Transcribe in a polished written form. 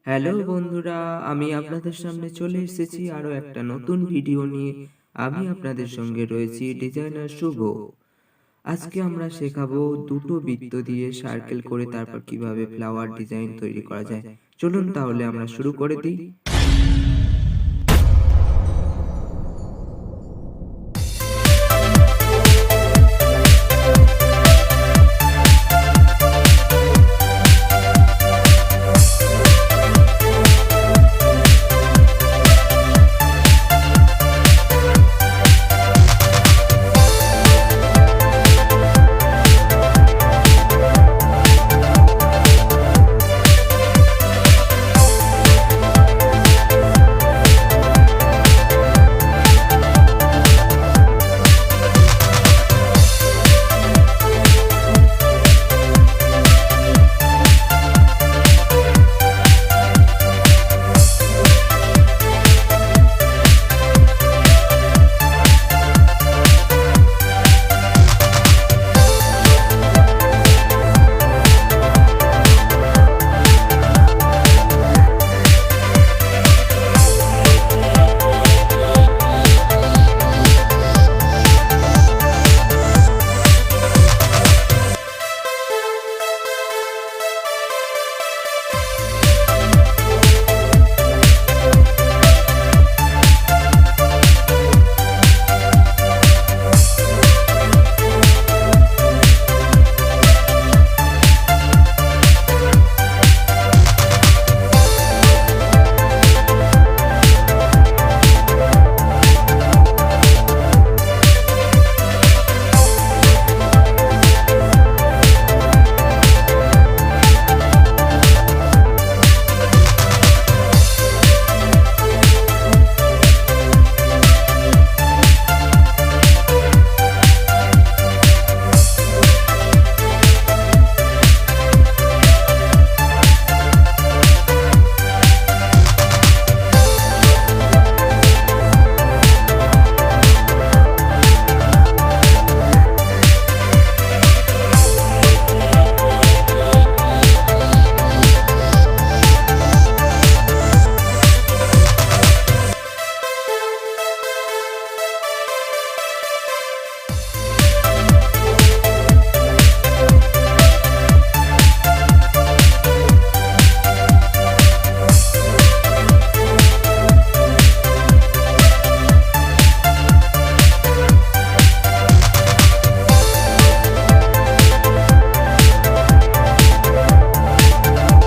Hello বন্ধুরা, আমি আপনাদের সামনে চলে এসেছি আরো একটা নতুন ভিডিও নিয়ে। আমি আপনাদের সঙ্গে রয়েছি ডিজাইনার শুভ। আজকে আমরা শেখাবো দুটো বৃত্ত দিয়ে সার্কেল করে তারপর কিভাবে ফ্লাওয়ার ডিজাইন তৈরি করা যায়। চলুন তাহলে আমরা শুরু করে দিই।